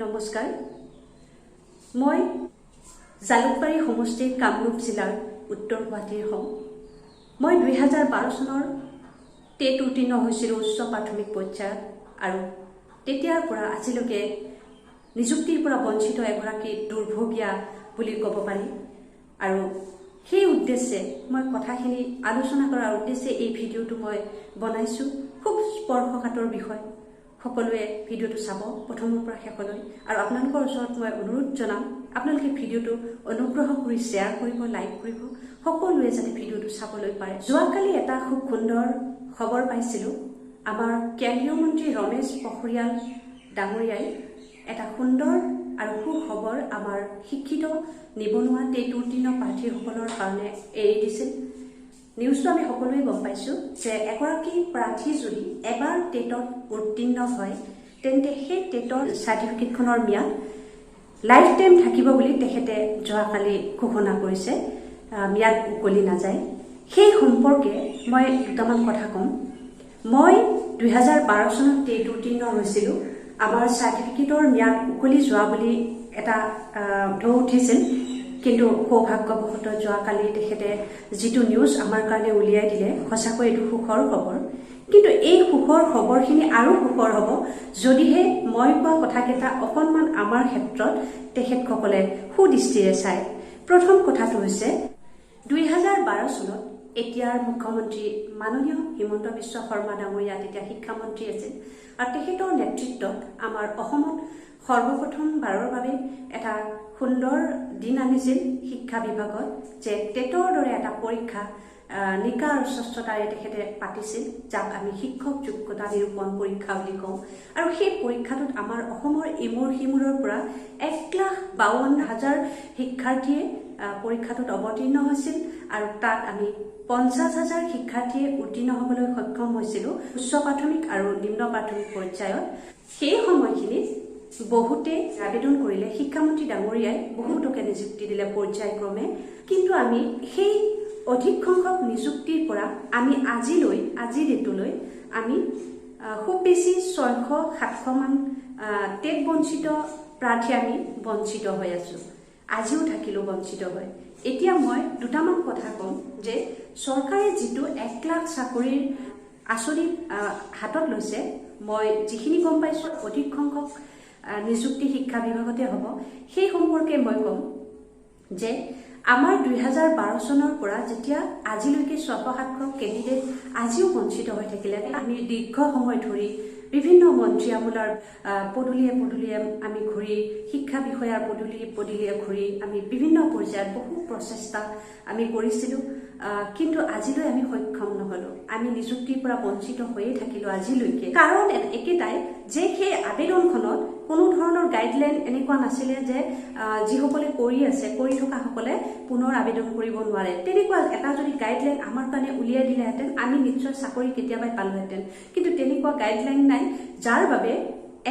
নমস্কাৰ মই জালুকবাৰী সমষ্টিৰ কামৰূপ জিলাৰ উত্তৰ গুৱাহাটীৰ হওঁ মই 2012 চনৰ টেট উত্তীৰ্ণ হৈছিলোঁ উচ্চ প্ৰাথমিক পৰ্যায়ত আৰু তেতিয়াৰ পৰা আজিলৈকে নিযুক্তিৰ পৰা বঞ্চিত এগৰাকী দুৰ্ভগীয়া বুলি ক'ব পাৰি আৰু সেই উদ্দেশ্যে মই কথাখিনি আলোচনা কৰাৰ উদ্দেশ্যে এই ভিডিঅ'টো মই বনাইছোঁ খুব স্পৰ্শকাতৰ বিষয় সকলোৱে ভিডিঅ'টো চাব প্ৰথমৰ পৰা শেষলৈ আৰু আপোনালোকৰ ওচৰত মই অনুৰোধ জনাম আপোনালোকে ভিডিঅ'টো অনুগ্ৰহ কৰি শ্বেয়াৰ কৰিব লাইক কৰিব সকলোৱে যাতে ভিডিঅ'টো চাবলৈ পাৰে যোৱাকালি এটা খুব সুন্দৰ খবৰ পাইছিলোঁ আমাৰ কেন্দ্ৰীয় মন্ত্ৰী ৰমেশ পোখৰিয়াল ডাঙৰীয়াই এটা সুন্দৰ আৰু সুখবৰ আমাৰ শিক্ষিত নিবনুৱা টেট উত্তীৰ্ণ প্ৰাৰ্থীসকলৰ কাৰণে এৰি দিছিল নিউজটো আমি সকলোৱে গম পাইছোঁ যে এগৰাকী প্ৰাৰ্থী যদি এবাৰ টেটত উত্তীৰ্ণ হয় তেন্তে সেই টেটৰ চাৰ্টিফিকেটখনৰ ম্যাদ লাইফ টাইম থাকিব বুলি তেখেতে যোৱাকালি ঘোষণা কৰিছে ম্যাদ উকলি নাযায় সেই সম্পৰ্কে মই দুটামান কথা ক'ম মই 2012 চনত টেট উত্তীৰ্ণ হৈছিলোঁ আমাৰ চাৰ্টিফিকেটৰ ম্যাদ উকলি যোৱা বুলি এটা ঢৌ উঠিছিল কিন্তু সৌভাগ্যবশতঃ যোৱাকালি তেখেতে যিটো নিউজ আমাৰ কাৰণে উলিয়াই দিলে সঁচাকৈ এইটো সুখৰ খবৰ কিন্তু এই সুখৰ খবৰখিনি আৰু সুখৰ হ'ব যদিহে মই কোৱা কথাকেইটা অকণমান আমাৰ ক্ষেত্ৰত তেখেতসকলে সুদৃষ্টিৰে চায় প্ৰথম কথাটো হৈছে 2012 চনত এতিয়াৰ মুখ্যমন্ত্ৰী মাননীয় হিমন্ত বিশ্ব শৰ্মা ডাঙৰীয়া তেতিয়া শিক্ষামন্ত্ৰী আছিল আৰু তেখেতৰ নেতৃত্বত আমাৰ অসমত সৰ্বপ্ৰথমবাৰৰ বাবে এটা সুন্দৰ দিন আনিছিল শিক্ষা বিভাগত যে টেটৰ দৰে এটা পৰীক্ষা নিকা আৰু স্বচ্ছতাৰে তেখেতে পাতিছিল যাক আমি শিক্ষক যোগ্যতা নিৰূপণ পৰীক্ষা বুলি কওঁ আৰু সেই পৰীক্ষাটোত আমাৰ অসমৰ ইমূৰ সিমূৰৰ পৰা 1,52,000 শিক্ষাৰ্থীয়ে পৰীক্ষাটোত অৱতীৰ্ণ হৈছিল আৰু তাত আমি 50,000 শিক্ষাৰ্থীয়ে উত্তীৰ্ণ হ'বলৈ সক্ষম হৈছিলোঁ উচ্চ প্ৰাথমিক আৰু নিম্ন প্ৰাথমিক পৰ্যায়ত সেই সময়খিনিত বহুতে আবেদন কৰিলে শিক্ষামন্ত্ৰী ডাঙৰীয়াই বহুতকে নিযুক্তি দিলে পৰ্যায়ক্ৰমে কিন্তু আমি সেই অধিক সংখ্যক নিযুক্তিৰ পৰা আমি আজি ডেটলৈ আমি খুব বেছি 600-700 মান টেট বঞ্চিত প্ৰাৰ্থী আমি বঞ্চিত হৈ আছোঁ আজিও থাকিলেও বঞ্চিত হয় এতিয়া মই দুটামান কথা ক'ম যে চৰকাৰে যিটো 1 লাখ চাকৰিৰ আঁচনি হাতত লৈছে মই যিখিনি গম পাইছোঁ অধিক সংখ্যক নিযুক্তি শিক্ষা বিভাগতে হ'ব সেই সম্পৰ্কে মই ক'ম যে আমাৰ 2012 চনৰ পৰা যেতিয়া আজিলৈকে 600-700 কেণ্ডিডেট আজিও বঞ্চিত হৈ থাকিলে আমি দীৰ্ঘ সময় ধৰি বিভিন্ন মন্ত্ৰী আমোলাৰ পদূলিয়ে আমি ঘূৰি শিক্ষা বিষয়াৰ পদূলিয়ে ঘূৰি আমি বিভিন্ন পৰ্যায়ত বহু প্ৰচেষ্টা আমি কৰিছিলোঁ কিন্তু আজিলৈ আমি সক্ষম নহলোঁ আমি নিযুক্তিৰ পৰা বঞ্চিত হৈয়ে থাকিলোঁ আজিলৈকে কাৰণ একেটাই যে সেই আবেদনখনত কোনো ধৰণৰ গাইডলাইন এনেকুৱা নাছিলে যে যিসকলে কৰি থকাসকলে পুনৰ আবেদন কৰিব নোৱাৰে তেনেকুৱা এটা যদি গাইডলাইন আমাৰ কাৰণে উলিয়াই দিলেহেঁতেন আমি নিশ্চয় চাকৰি কেতিয়াবাই পালোহেঁতেন কিন্তু তেনেকুৱা গাইডলাইন নাই যাৰ বাবে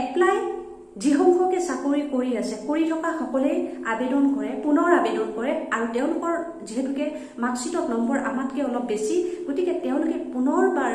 এপ্লাই যিসকলে চাকৰি কৰি থকা সকলেই আবেদন কৰে পুনৰ আবেদন কৰে আৰু তেওঁলোকৰ যিহেতুকে মাৰ্কশ্বিটত নম্বৰ আমাতকৈ অলপ বেছি গতিকে তেওঁলোকে পুনৰবাৰ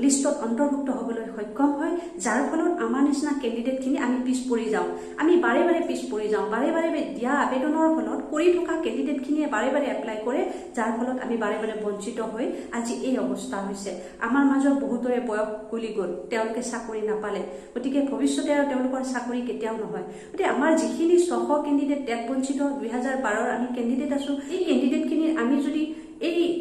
লিষ্টত অন্তৰ্ভুক্ত হ'বলৈ সক্ষম হয় যাৰ ফলত আমাৰ নিচিনা কেণ্ডিডেটখিনি আমি পিছ পৰি যাওঁ আমি বাৰে পিছ পৰি যাওঁ বাৰে দিয়া আবেদনৰ ফলত কৰি থকা কেণ্ডিডেটখিনিয়ে বাৰে এপ্লাই কৰে যাৰ ফলত আমি বাৰে বঞ্চিত হৈ আজি এই অৱস্থা হৈছে আমাৰ মাজৰ বহুতৰে বয়স গলি গ'ল তেওঁলোকে চাকৰি নাপালে গতিকে ভৱিষ্যতে আৰু তেওঁলোকৰ চাকৰি কেতিয়াও নহয় গতিকে আমাৰ যিখিনি 600 কেণ্ডিডেট টেট বঞ্চিত 2012 আমি কেণ্ডিডেট আছোঁ এই কেণ্ডিডেটখিনি আমি যদি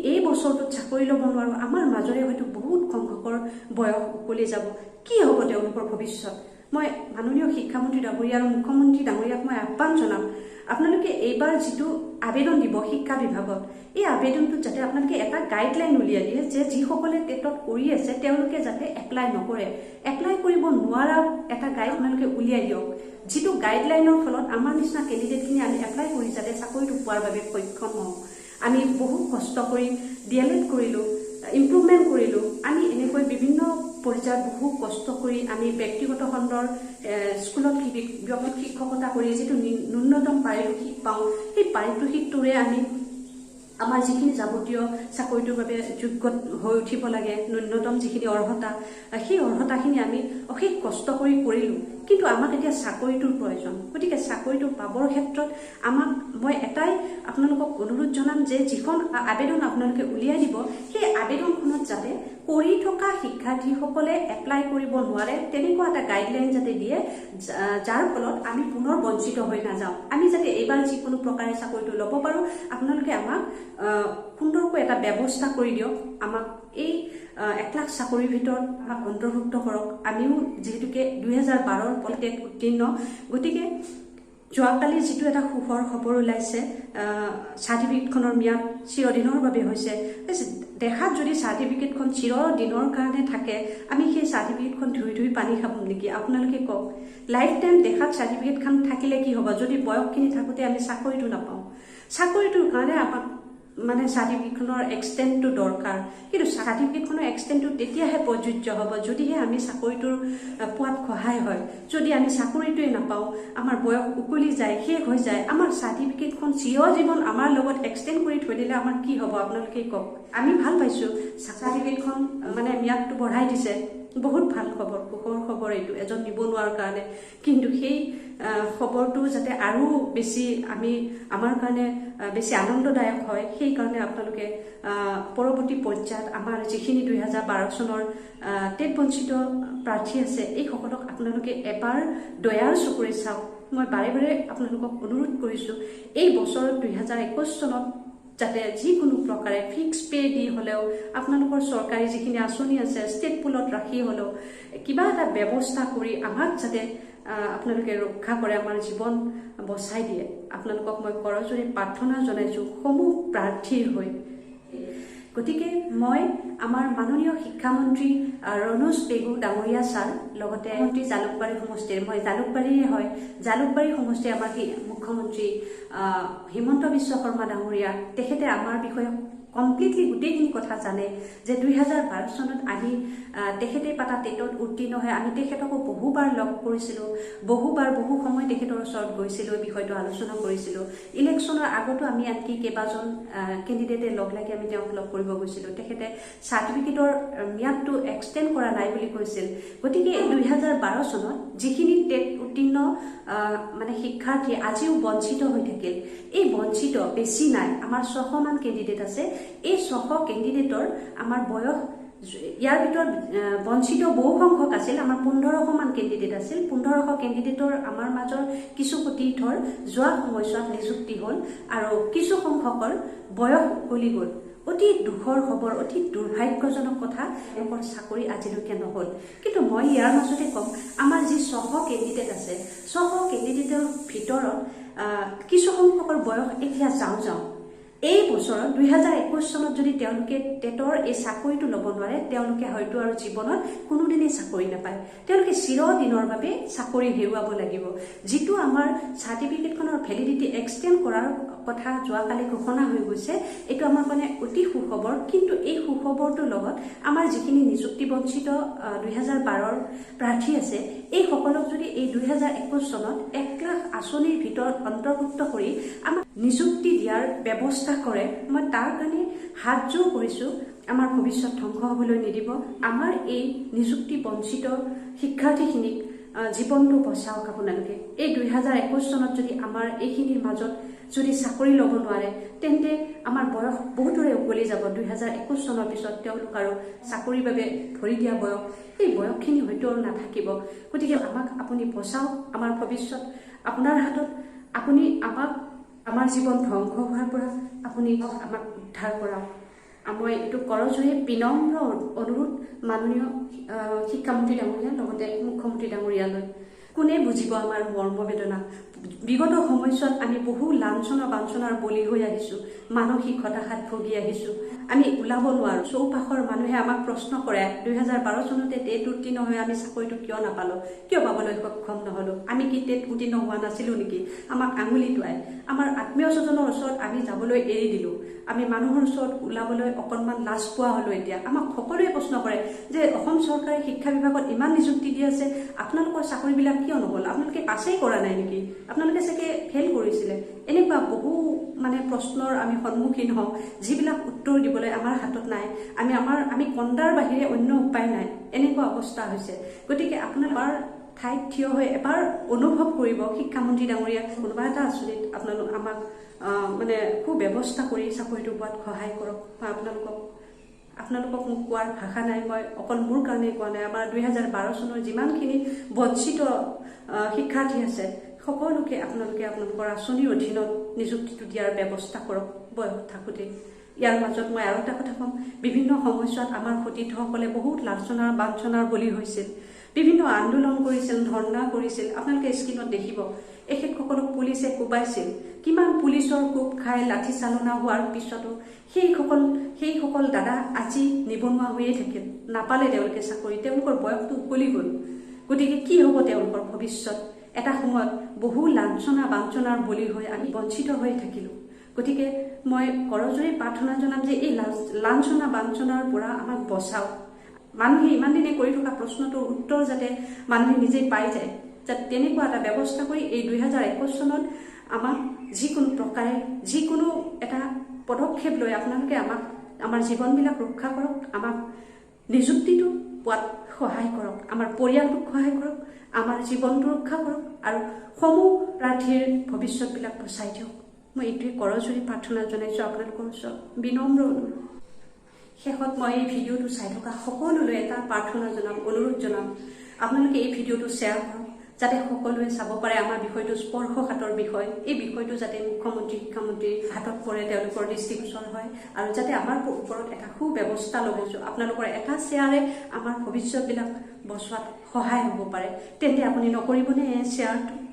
এই বছৰটোত চাকৰি ল'ব নোৱাৰোঁ আমাৰ মাজৰে হয়তো বহুত সংখ্যকৰ বয়স উকলি যাব কি হ'ব তেওঁলোকৰ ভৱিষ্যত মই মাননীয় শিক্ষামন্ত্ৰী ডাঙৰীয়া আৰু মুখ্যমন্ত্ৰী ডাঙৰীয়াক মই আহ্বান জনাম আপোনালোকে এইবাৰ যিটো আবেদন দিব শিক্ষা বিভাগত এই আবেদনটোত যাতে আপোনালোকে এটা গাইডলাইন উলিয়াই দিয়ে যে যিসকলে টেটত কৰি আছে তেওঁলোকে যাতে এপ্লাই নকৰে এপ্লাই কৰিব নোৱাৰা এটা গাইড আপোনালোকে উলিয়াই দিয়ক যিটো গাইডলাইনৰ ফলত আমাৰ নিচিনা কেণ্ডিডেটখিনি আমি এপ্লাই কৰি যাতে চাকৰিটো পোৱাৰ বাবে সক্ষম হওঁ আমি বহু কষ্ট কৰি DLED কৰিলোঁ ইম্প্ৰুভমেণ্ট কৰিলোঁ আমি এনেকৈ বিভিন্ন পৰ্যায়ত বহু কষ্ট কৰি আমি ব্যক্তিগত খণ্ডৰ স্কুলত শিক্ষকতা কৰি যিটো ন্যূনতম পাৰিতোষিক পাওঁ সেই পাৰিতোষিকটোৰে আমি আমাৰ যিখিনি যাৱতীয় চাকৰিটোৰ বাবে যোগ্য হৈ উঠিব লাগে ন্যূনতম যিখিনি অৰ্হতা সেই অৰ্হতাখিনি আমি অশেষ কষ্ট কৰি কৰিলোঁ কিন্তু আমাক এতিয়া চাকৰিটোৰ প্ৰয়োজন। গতিকে চাকৰিটো পাবৰ ক্ষেত্ৰত মই এটাই আপোনালোকক অনুৰোধ জনাম যে যিখন আবেদন আপোনালোকে উলিয়াই দিব, সেই আবেদনখনত যাতে কৰি থকা শিক্ষাৰ্থীসকলে এপ্লাই কৰিব নোৱাৰে তেনেকুৱা এটা গাইডলাইন যাতে দিয়ে, যাৰ ফলত আমি পুনৰ বঞ্চিত হৈ নাযাওঁ। আমি যাতে এইবাৰ যিকোনো প্ৰকাৰে চাকৰিটো ল'ব পাৰোঁ, আপোনালোকে আমাক সুন্দৰকৈ এটা ব্যৱস্থা কৰি দিয়ক। আমাক এই 1 লাখ চাকৰিৰ ভিতৰত আমাক অন্তৰ্ভুক্ত কৰক। আমিও যিহেতুকে 2012 টেট উত্তীৰ্ণ, গতিকে যোৱাকালি যিটো এটা সুখৰ খবৰ ওলাইছে, চাৰ্টিফিকেটখনৰ ম্যাদ চিৰদিনৰ বাবে হৈছে। দেখাত যদি চাৰ্টিফিকেটখন চিৰদিনৰ কাৰণে থাকে, আমি সেই চাৰ্টিফিকেটখন ধুই পানী খাম নেকি? আপোনালোকে কওক। লাইফ টাইম দেখাত চাৰ্টিফিকেটখন থাকিলে কি হ'ব যদি বয়সখিনি থাকোঁতে আমি চাকৰিটো নাপাওঁ? চাকৰিটোৰ কাৰণে আমাক চাৰ্টিফিকেটখনৰ এক্সটেণ্টটো দৰকাৰ, কিন্তু চাৰ্টিফিকেটখনৰ এক্সটেণ্টটো তেতিয়াহে প্ৰযোজ্য হ'ব যদিহে আমি চাকৰিটোৰ পোৱাত সহায় হয়। যদি আমি চাকৰিটোৱে নাপাওঁ, আমাৰ বয়স উকলি যায়, শেষ হৈ যায়, আমাৰ চাৰ্টিফিকেটখন চিৰজীৱন আমাৰ লগত এক্সটেণ্ড কৰি থৈ দিলে আমাৰ কি হ'ব আপোনালোকে কওক। আমি ভাল পাইছোঁ চাৰ্টিফিকেটখন ম্যাদটো বঢ়াই দিছে, বহুত ভাল খবৰ, সুখৰ খবৰ এইটো এজন নিবনুৱাৰ কাৰণে। কিন্তু সেই খবৰটো যাতে আৰু বেছি আমাৰ কাৰণে বেছি আনন্দদায়ক হয়, সেইকাৰণে আপোনালোকে পৰৱৰ্তী পৰ্যায়ত আমাৰ যিখিনি 2012 চনৰ টেট বঞ্চিত প্ৰাৰ্থী আছে, এইসকলক আপোনালোকে এবাৰ দয়াৰ চকুৰে চাওক। মই বাৰে বাৰে আপোনালোকক অনুৰোধ কৰিছোঁ, এই বছৰ 2021 চনত যাতে যিকোনো প্ৰকাৰে ফিক্স পে দি হ'লেও আপোনালোকৰ চৰকাৰী যিখিনি আঁচনি আছে ষ্টেট পুলত ৰাখি হ'লেও কিবা এটা ব্যৱস্থা কৰি আমাক যাতে আপোনালোকে ৰক্ষা কৰে, আমাৰ জীৱন বচাই দিয়ে। আপোনালোকক মই কৰজোৰে প্ৰাৰ্থনা জনাইছোঁ সমূহ প্ৰাৰ্থীৰ হৈ। গতিকে মই আমাৰ মাননীয় শিক্ষামন্ত্ৰী ৰণোজ পেগু ডাঙৰীয়া ছাৰ, লগতে মন্ত্ৰী জালুকবাৰী সমষ্টিৰ, মই জালুকবাৰীৰে হয়, জালুকবাৰী সমষ্টিৰ আমাৰ মুখ্যমন্ত্ৰী হিমন্ত বিশ্ব শৰ্মা ডাঙৰীয়া, তেখেতে আমাৰ বিষয়ে কমপ্লিটলি গোটেইখিনি কথা জানে যে 2012 চনত আমি তেখেতে পাতা টেটত উত্তীৰ্ণ হৈ আমি তেখেতকো বহুবাৰ লগ কৰিছিলোঁ, বহু সময় তেখেতৰ ওচৰত গৈছিলোঁ, বিষয়টো আলোচনা কৰিছিলোঁ। ইলেকশ্যনৰ আগতো আমি আনকি কেইবাজন কেণ্ডিডেটে লগ লাগি আমি তেওঁক লগ কৰিব গৈছিলোঁ। তেখেতে চাৰ্টিফিকেটৰ ম্যাদটো এক্সটেণ্ড কৰা নাই বুলি কৈছিল। গতিকে 2012 চনত যিখিনি টেট উত্তীৰ্ণ শিক্ষাৰ্থী আজিও বঞ্চিত হৈ থাকিল, এই বঞ্চিত বেছি নাই, আমাৰ 600 মান কেণ্ডিডেট আছে। এই 600 কেণ্ডিডেটৰ আমাৰ বয়স, ইয়াৰ ভিতৰত বঞ্চিত বহু সংখ্যক আছিল, আমাৰ 1500 মান কেণ্ডিডেট আছিল। 1500 কেণ্ডিডেটৰ আমাৰ মাজৰ কিছু সতীৰ্থৰ যোৱা সময়ছোৱাত নিযুক্তি হ'ল আৰু কিছু সংখ্যকৰ বয়স উকলি গ'ল। অতি দুখৰ খবৰ, অতি দুৰ্ভাগ্যজনক কথা, তেওঁলোকৰ চাকৰি আজিলৈকে নহ'ল। কিন্তু মই ইয়াৰ মাজতে ক'ম, আমাৰ যি 600 কেণ্ডিডেট আছে, 600 কেণ্ডিডেটৰ ভিতৰত কিছু সংখ্যকৰ বয়স এতিয়া যাওঁ। এই বছৰত 2021 চনত যদি তেওঁলোকে টেটৰ এই চাকৰিটো ল'ব নোৱাৰে, তেওঁলোকে হয়তো আৰু জীৱনত কোনোদিনেই চাকৰি নাপায়। তেওঁলোকে চিৰদিনৰ বাবে চাকৰি হেৰুৱাব লাগিব। যিটো আমাৰ চাৰ্টিফিকেটখনৰ ভেলিডিটি এক্সটেণ্ড কৰাৰ কথা যোৱাকালি ঘোষণা হৈ গৈছে, এইটো আমাৰ কাৰণে অতি সুখবৰ। কিন্তু এই সুখবৰটোৰ লগত আমাৰ যিখিনি নিযুক্তি বঞ্চিত 2012ৰ প্ৰাৰ্থী আছে, এইসকলক যদি এই 2021 চনত 1 লাখ আঁচনিৰ ভিতৰত অন্তৰ্ভুক্ত কৰি আমাক নিযুক্তি দিয়াৰ ব্যৱস্থা কৰে, মই তাৰ কাৰণে হাত জোৰ কৰিছোঁ। আমাৰ ভৱিষ্যত ধ্বংস হ'বলৈ নিদিব। আমাৰ এই নিযুক্তি বঞ্চিত শিক্ষাৰ্থীখিনিক জীৱনটো বচাওক আপোনালোকে। এই 2021 চনত যদি আমাৰ এইখিনিৰ মাজত যদি চাকৰি ল'ব নোৱাৰে, তেন্তে আমাৰ বয়স বহুতৰে উকলি যাব। 2021 চনৰ পিছত তেওঁলোক আৰু চাকৰিৰ বাবে ধৰি দিয়া বয়স, এই বয়সখিনি হয়তো আৰু নাথাকিব। গতিকে আমাক আপুনি বচাওক, আমাৰ ভৱিষ্যত আপোনাৰ হাতত। আপুনি আমাৰ জীৱন ধ্বংস হোৱাৰ পৰা আপুনি আমাক উদ্ধাৰ কৰাওক। মই এইটো কৰজোৰে বিনম্ৰ অনুৰোধ মাননীয় শিক্ষামন্ত্ৰী ডাঙৰীয়া, লগতে মুখ্যমন্ত্ৰী ডাঙৰীয়ালৈ। কোনে বুজিব আমাৰ মৰ্মবেদনা? বিগত সময়ছোৱাত আমি বহু লাঞ্ছনা বাঞ্ছনাৰ বলি হৈ আহিছোঁ, মানসিক হতাশাত ভুগি আহিছোঁ। আমি ওলাব নোৱাৰোঁ। চৌপাশৰ মানুহে আমাক প্ৰশ্ন কৰে, 2012 চনতে টেট উত্তীৰ্ণ হৈ আমি চাকৰিটো কিয় নাপালোঁ, কিয় পাবলৈ সক্ষম নহ'লোঁ? আমি কি টেট উত্তীৰ্ণ হোৱা নাছিলোঁ নেকি? আমাক আঙুলি টোৱাই, আমাৰ আত্মীয় স্বজনৰ ওচৰত আমি যাবলৈ এৰি দিলোঁ। আমি মানুহৰ ওচৰত ওলাবলৈ অকণমান লাজ পোৱা হ'লোঁ। এতিয়া আমাক সকলোৱে প্ৰশ্ন কৰে যে অসম চৰকাৰে শিক্ষা বিভাগত ইমান নিযুক্তি দি আছে, আপোনালোকৰ চাকৰিবিলাক কিয় নহ'ল? আপোনালোকে পাছেই কৰা নাই নেকি? আপোনালোকে চাগে ফেইল কৰিছিলে? এনেকুৱা বহু প্ৰশ্নৰ আমি সন্মুখীন হওঁ, যিবিলাক উত্তৰ দিবলৈ আমাৰ হাতত নাই। আমি কন্দাৰ বাহিৰে অন্য উপায় নাই, এনেকুৱা অৱস্থা হৈছে। গতিকে আপোনাৰ ঠাইত থিয় হৈ এবাৰ অনুভৱ কৰিব শিক্ষামন্ত্ৰী ডাঙৰীয়া কোনোবা এটা আঁচনিত আপোনালোক আমাক মানে সুব্যৱস্থা কৰি চাকৰিটো পোৱাত সহায় কৰক বা আপোনালোকক মোক কোৱাৰ ভাষা নাই মই অকল মোৰ কাৰণেই কোৱা নাই আমাৰ 2012 চনৰ যিমানখিনি বঞ্চিত শিক্ষাৰ্থী আছে সকলোকে আপোনালোকৰ আঁচনিৰ অধীনত নিযুক্তিটো দিয়াৰ ব্যৱস্থা কৰক বয়স থাকোঁতে ইয়াৰ মাজত মই আৰু এটা কথা ক'ম বিভিন্ন সময়ছোৱাত আমাৰ সতীৰ্থসকলে বহুত লাঞ্ছনাৰ বাঞ্ছনাৰ বলি হৈছিল বিভিন্ন আন্দোলন কৰিছিল ধৰ্ণা কৰিছিল আপোনালোকে স্ক্ৰীণত দেখিব এখেতসকলক পুলিচে কোবাইছিল কিমান পুলিচৰ কোব খাই লাঠি চালনা হোৱাৰ পিছতো সেইসকল দাদা আজি নিবনুৱা হৈয়ে থাকিল নাপালে তেওঁলোকে চাকৰি তেওঁলোকৰ বয়সটো উকলি গ'ল গতিকে কি হ'ব তেওঁলোকৰ ভৱিষ্যত এটা সময়ত বহু লাঞ্ছনা বাঞ্ছনাৰ বলি হৈ আমি বঞ্চিত হৈ থাকিলোঁ গতিকে মই কৰজোৰে প্ৰাৰ্থনা জনাম যে এই লাঞ্ছনা বাঞ্ছনাৰ পৰা আমাক বচাওক মানুহে ইমান দিনে কৰি থকা প্ৰশ্নটোৰ উত্তৰ যাতে মানুহে নিজেই পাই যায় যাতে তেনেকুৱা এটা ব্যৱস্থা কৰি এই 2021 চনত আমাক যিকোনো প্ৰকাৰে যিকোনো এটা পদক্ষেপ লৈ আপোনালোকে আমাক আমাৰ জীৱনবিলাক ৰক্ষা কৰক আমাক নিযুক্তিটো পোৱাত সহায় কৰক আমাৰ পৰিয়ালটোক সহায় কৰক আমাৰ জীৱনটো ৰক্ষা কৰক আৰু সমূহ প্ৰাৰ্থীৰ ভৱিষ্যতবিলাক বচাই দিয়ক মই এইটোৱে কৰজোৰে প্ৰাৰ্থনা জনাইছোঁ আপোনালোকৰ ওচৰত বিনম্ৰ অনুৰোধ শেষত মই এই ভিডিঅ'টো চাই থকা সকলোলৈ এটা প্ৰাৰ্থনা জনাম অনুৰোধ জনাম আপোনালোকে এই ভিডিঅ'টো শ্বেয়াৰ কৰক যাতে সকলোৱে চাব পাৰে আমাৰ বিষয়টো স্পৰ্শকাতৰ বিষয় এই বিষয়টো যাতে মুখ্যমন্ত্ৰী শিক্ষামন্ত্ৰীৰ হাতত পৰে তেওঁলোকৰ দৃষ্টিগোচৰ হয় আৰু যাতে আমাৰ ওপৰত এটা সুব্যৱস্থা ল'ব আপোনালোকৰ এটা শ্বেয়াৰে আমাৰ ভৱিষ্যতবিলাক বচোৱাত সহায় হ'ব পাৰে তেন্তে আপুনি নকৰিবনে এই শ্বেয়াৰটো